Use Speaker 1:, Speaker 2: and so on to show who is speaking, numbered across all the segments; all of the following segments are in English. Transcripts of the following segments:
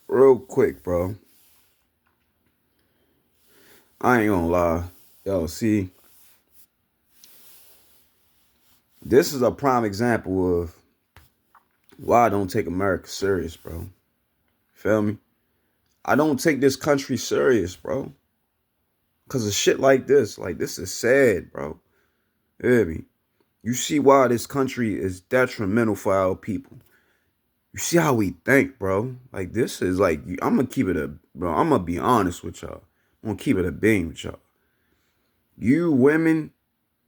Speaker 1: Real quick, bro. I ain't gonna lie. Yo, see, this is a prime example of why I don't take America serious, bro. Feel me? I don't take this country serious, bro. Cause of shit like this. Like, this is sad, bro. You hear me? You see why this country is detrimental for our people. You see how we think, bro. Like, this is like, I'm gonna keep it bro, I'm gonna be honest with y'all. I'm gonna keep it a beam with y'all. You women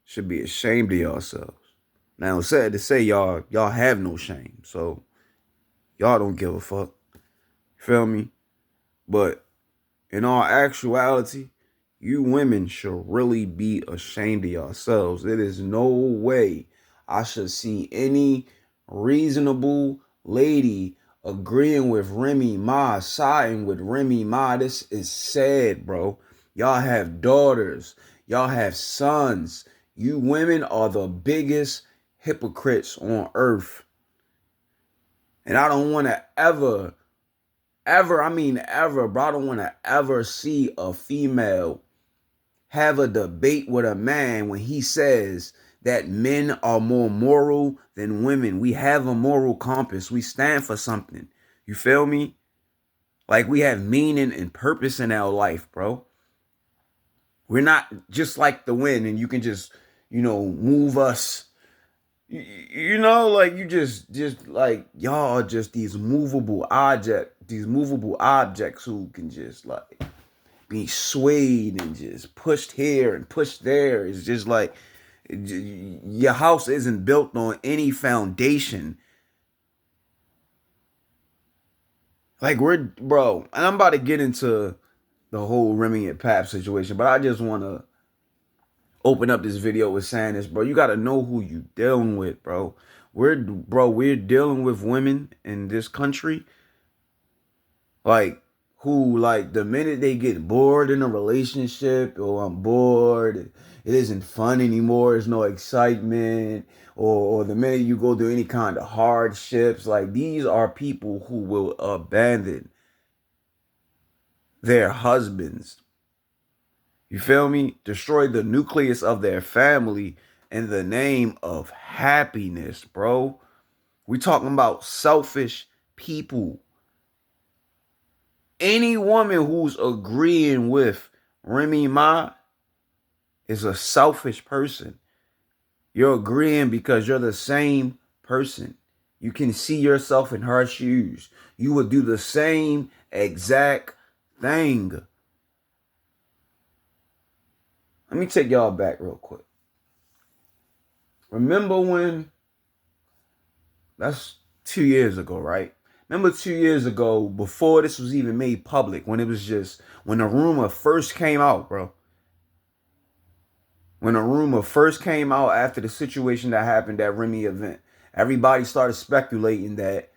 Speaker 1: should be ashamed of yourselves. Now, it's sad to say y'all have no shame. So, y'all don't give a fuck. Feel me? But in all actuality, you women should really be ashamed of yourselves. There is no way I should see any reasonable lady agreeing with Remy Ma, siding with Remy Ma. This is sad, bro. Y'all have daughters. Y'all have sons. You women are the biggest hypocrites on earth. And I don't want to ever, bro. I don't want to ever see a female have a debate with a man when he says that men are more moral than women. We have a moral compass. We stand for something. You feel me? Like, we have meaning and purpose in our life, bro. We're not just like the wind and you can just, move us. Like, you just like, y'all are just these movable objects who can just like be swayed and just pushed here and pushed there. It's just like your house isn't built on any foundation. Like, bro, and I'm about to get into the whole Remy and Pap situation, but I just want to open up this video with saying this, bro. You got to know who you dealing with, bro. We're dealing with women in this country, like, who, like, the minute they get bored in a relationship, or I'm bored, it isn't fun anymore, there's no excitement, or the minute you go through any kind of hardships, like, these are people who will abandon their husbands. You feel me? Destroy the nucleus of their family in the name of happiness, bro. We talking about selfish people. Any woman who's agreeing with Remy Ma is a selfish person. You're agreeing because you're the same person. You can see yourself in her shoes. You would do the same exact thing. Let me take y'all back real quick. Remember when, that's 2 years ago, right? Remember 2 years ago, before this was even made public, when when the rumor first came out, bro. When the rumor first came out after the situation that happened at Remy event, everybody started speculating that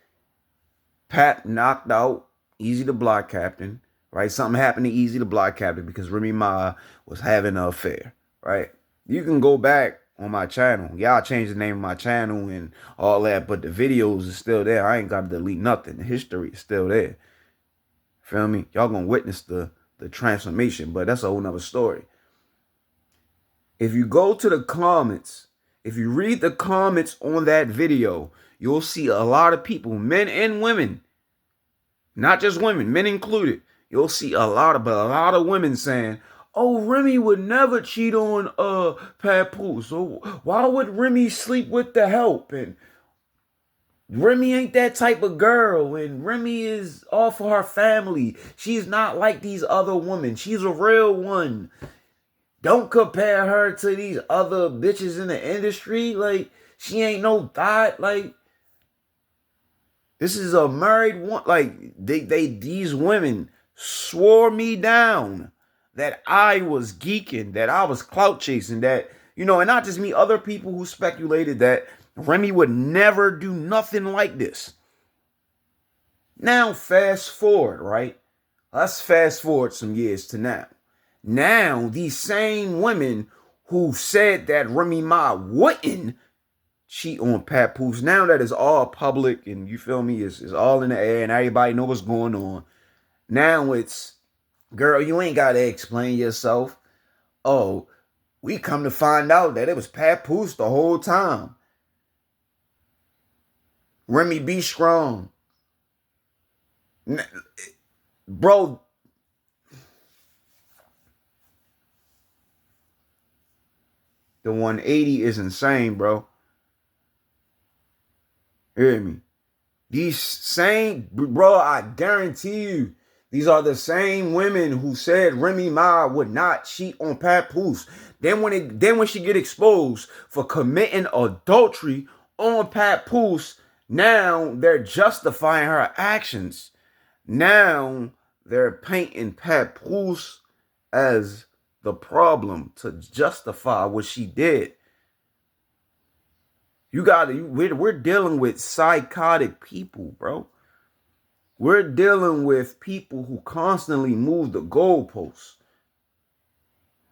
Speaker 1: Pat knocked out Easy the Block Captain, right? Something happened to Easy the Block Captain because Remy Ma was having an affair, right? You can go back on my channel. Y'all changed the name of my channel and all that, but the videos is still there. I ain't got to delete nothing. The history is still there. Feel me? Y'all gonna witness the transformation, but that's a whole nother story. If you go to the comments, if you read the comments on that video, you'll see a lot of people, men and women, not just women, men included. You'll see a lot of women saying, "Oh, Remy would never cheat on Papoose. So why would Remy sleep with the help? And Remy ain't that type of girl. And Remy is all for her family. She's not like these other women. She's a real one. Don't compare her to these other bitches in the industry. Like, she ain't no thought. Like, this is a married one. Like, these women swore me down that I was geeking, that I was clout chasing, that, and not just me, other people who speculated that Remy would never do nothing like this. Now, fast forward, right? Let's fast forward some years to now. Now, these same women who said that Remy Ma wouldn't cheat on Papoose. Now that it's all public and you feel me, it's all in the air and everybody know what's going on. Now it's, girl, you ain't gotta explain yourself. Oh, we come to find out that it was Papoose the whole time. Remy, be strong. Bro, the 180 is insane, bro. Hear me? These same, bro, I guarantee you, these are the same women who said Remy Ma would not cheat on Papoose. Then when she get exposed for committing adultery on Papoose, now they're justifying her actions. Now they're painting Papoose as the problem to justify what she did. We're dealing with psychotic people, bro. We're dealing with people who constantly move the goalposts.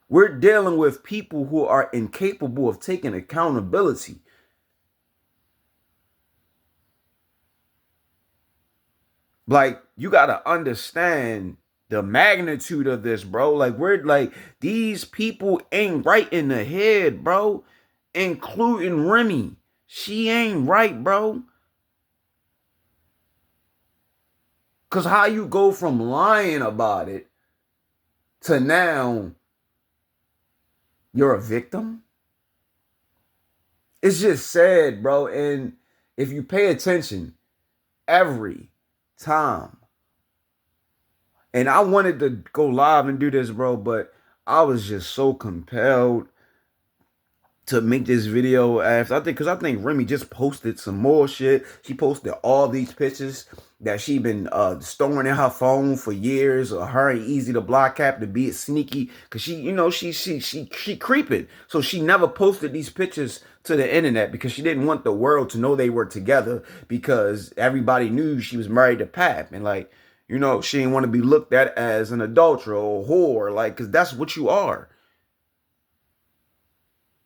Speaker 1: We're dealing with people who are incapable of taking accountability. Like, you got to understand the magnitude of this, bro. Like, these people ain't right in the head, bro. Including Remy. She ain't right, bro. Because how you go from lying about it to now you're a victim? It's just sad, bro. And if you pay attention every time, and I wanted to go live and do this, bro, but I was just so compelled to make this video after because I think Remy just posted some more shit. She posted all these pictures that she been storing in her phone for years, or her and Easy the Block Cap to be it sneaky, because she creeping. So she never posted these pictures to the internet because she didn't want the world to know they were together, because everybody knew she was married to Pap, and like, she didn't want to be looked at as an adulterer or a whore, like, because that's what you are.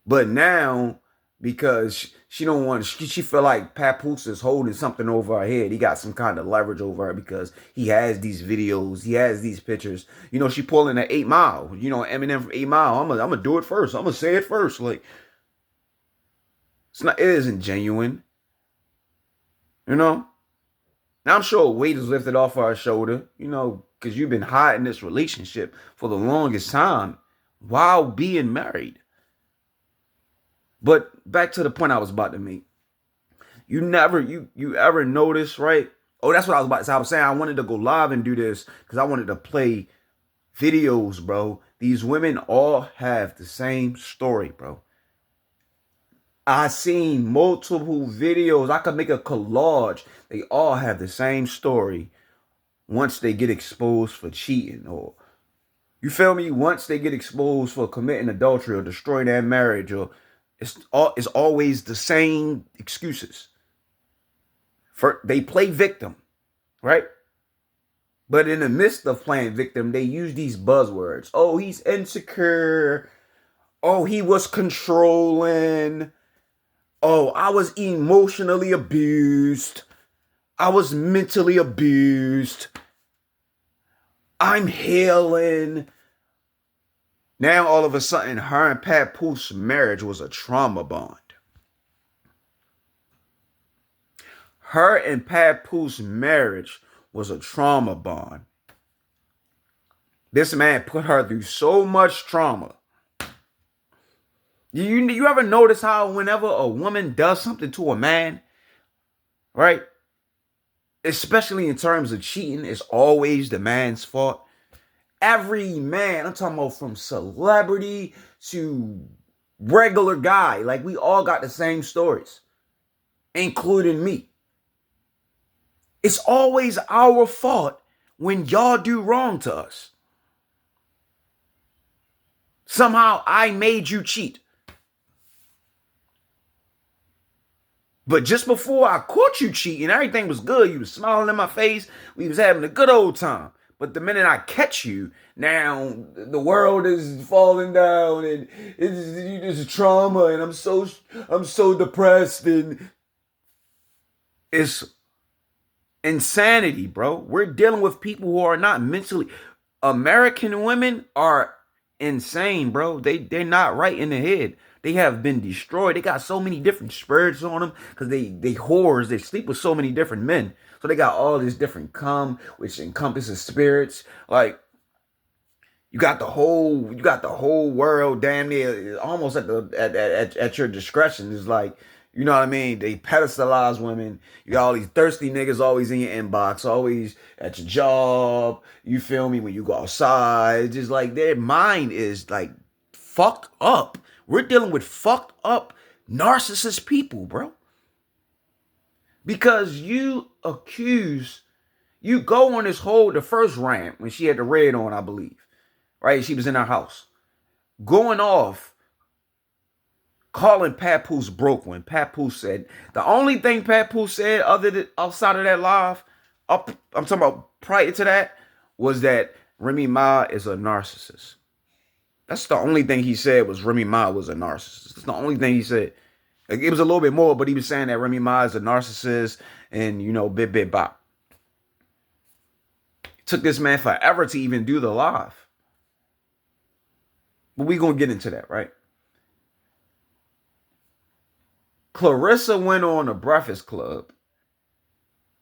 Speaker 1: But now, because she don't want, she feel like Papoose is holding something over her head. He got some kind of leverage over her because he has these videos, he has these pictures. She pulling an 8 Mile. Eminem from 8 Mile. I'm gonna do it first. I'm gonna say it first. Like, it isn't genuine. Now I'm sure a weight is lifted off our shoulder. Because you've been hiding this relationship for the longest time while being married. But back to the point I was about to make. You ever notice, right? Oh, that's what I was about to say. I was saying I wanted to go live and do this because I wanted to play videos, bro. These women all have the same story, bro. I seen multiple videos. I could make a collage. They all have the same story once they get exposed for cheating, or, you feel me? Once they get exposed for committing adultery or destroying their marriage, or it's always the same excuses. They play victim, right? But in the midst of playing victim, they use these buzzwords. Oh, he's insecure. Oh, he was controlling. Oh, I was emotionally abused. I was mentally abused. I'm healing. Now, all of a sudden, her and Papoose marriage was a trauma bond. Her and Papoose marriage was a trauma bond. This man put her through so much trauma. You ever notice how whenever a woman does something to a man, right? Especially in terms of cheating, it's always the man's fault. Every man, I'm talking about from celebrity to regular guy, like, we all got the same stories, including me. It's always our fault when y'all do wrong to us. Somehow I made you cheat. But just before I caught you cheating, everything was good. You was smiling in my face. We was having a good old time. But the minute I catch you, now the world is falling down and it's trauma and I'm so depressed and it's insanity, bro. We're dealing with people who are not mentally. American women are insane, bro. They're not right in the head. They have been destroyed. They got so many different spirits on them because they whores. They sleep with so many different men. So they got all this different cum, which encompasses spirits. Like you got the whole world damn near almost at your discretion. It's like, you know what I mean? They pedestalize women. You got all these thirsty niggas always in your inbox, always at your job. You feel me? When you go outside, it's just like their mind is like fucked up. We're dealing with fucked up narcissist people, bro. Because you go on this whole, the first rant when she had the red on, I believe. Right? She was in her house. Going off, calling Papoose broke when Papoose said, the only thing Papoose said outside of that live, I'm talking about prior to that, was that Remy Ma is a narcissist. That's the only thing he said, was Remy Ma was a narcissist. That's the only thing he said. It was a little bit more, but he was saying that Remy Ma is a narcissist and, you know, bit bop. It took this man forever to even do the live. But we gonna get into that, right? Clarissa went on a Breakfast Club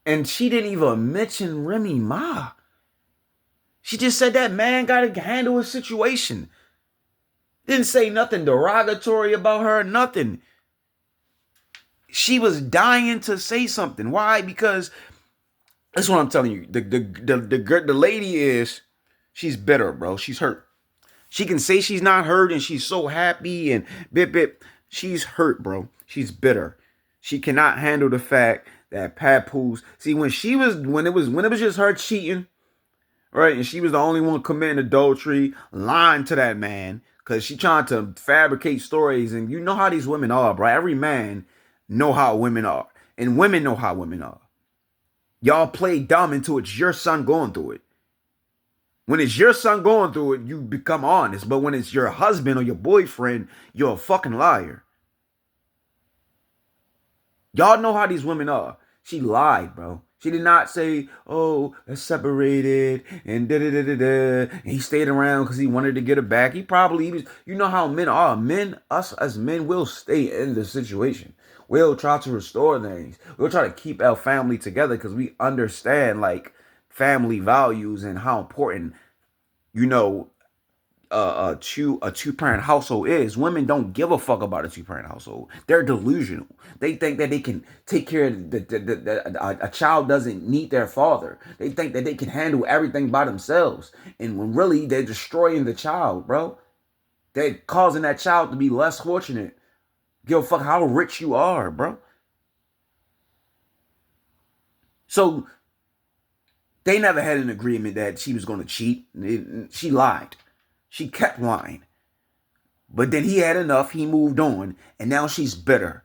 Speaker 1: and she didn't even mention Remy Ma. She just said that man gotta handle his situation. Didn't say nothing derogatory about her, nothing. She was dying to say something. Why? Because that's what I'm telling you. The lady is, she's bitter, bro. She's hurt. She can say she's not hurt and she's so happy and bit. She's hurt, bro. She's bitter. She cannot handle the fact that Papoose. See, when it was just her cheating, right? And she was the only one committing adultery, lying to that man, because she trying to fabricate stories. And you know how these women are, bro. Every man know how women are. And women know how women are. Y'all play dumb until it's your son going through it. When it's your son going through it, you become honest. But when it's your husband or your boyfriend, you're a fucking liar. Y'all know how these women are. She lied, bro. She did not say, oh, they're separated and da-da-da-da-da. And he stayed around because he wanted to get her back. He was, you know how men are. Us as men will stay in the situation. We'll try to restore things. We'll try to keep our family together because we understand, like, family values and how important, you know, a two-parent household is. Women don't give a fuck about a two-parent household. They're delusional. They think that they can take care of a child doesn't need their father. They think that they can handle everything by themselves. And when really they're destroying the child, bro. They're causing that child to be less fortunate. Give a fuck how rich you are, bro. So they never had an agreement that she was going to cheat. She lied. She kept lying. But then he had enough. He moved on. And now she's bitter.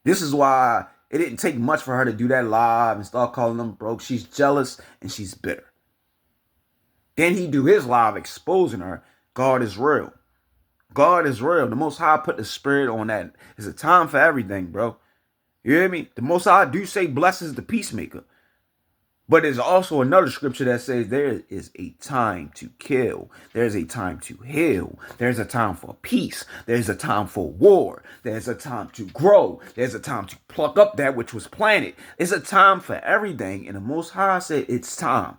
Speaker 1: This is why it didn't take much for her to do that live and start calling them broke. She's jealous and she's bitter. Then he do his live exposing her. God is real. God is real. The Most High put the spirit on that. It's a time for everything, bro. You hear me? The Most High do say blesses the peacemaker. But there's also another scripture that says there is a time to kill. There's a time to heal. There's a time for peace. There's a time for war. There's a time to grow. There's a time to pluck up that which was planted. It's a time for everything. And the Most High said it's time.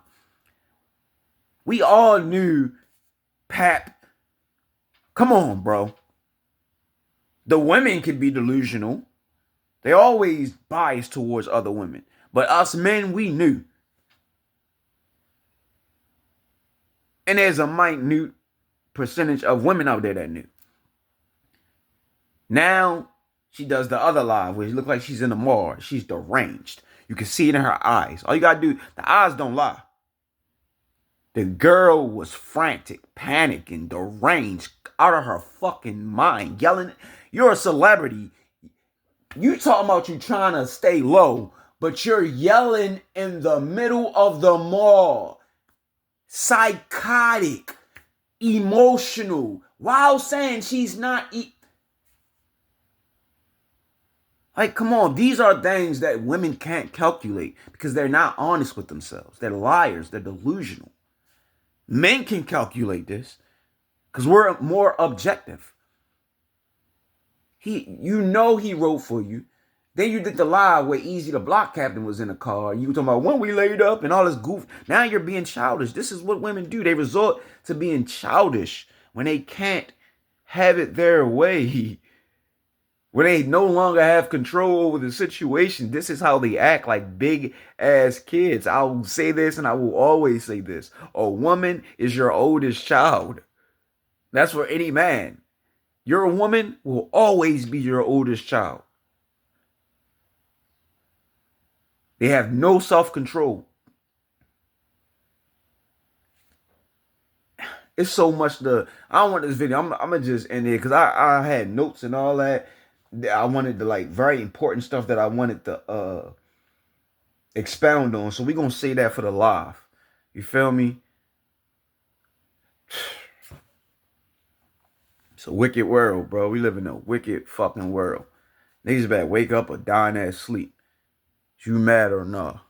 Speaker 1: We all knew Pap. Come on, bro. The women can be delusional. They always bias towards other women. But us men, we knew. And there's a minute percentage of women out there that knew. Now, she does the other live where she looks like she's in the mall. She's deranged. You can see it in her eyes. All you got to do, the eyes don't lie. The girl was frantic, panicking, deranged, out of her fucking mind, yelling. You're a celebrity. You talking about you trying to stay low, but you're yelling in the middle of the mall. psychotic, emotional, while saying she's not. Like, come on, these are things that women can't calculate because they're not honest with themselves. They're liars, they're delusional. Men can calculate this because we're more objective. He wrote for you. Then you did the lie where Easy the Block Captain was in the car. You were talking about when we laid up and all this goof. Now you're being childish. This is what women do. They resort to being childish when they can't have it their way. When they no longer have control over the situation. This is how they act, like big ass kids. I will say this and I will always say this. A woman is your oldest child. That's for any man. Your woman will always be your oldest child. They have no self-control. It's so much I don't want this video. I'm gonna just end it because I had notes and all that. I wanted to, like, very important stuff that I wanted to expound on. So we're gonna say that for the live. You feel me? It's a wicked world, bro. We live in a wicked fucking world. Niggas better wake up or die in that sleep. You mad or not?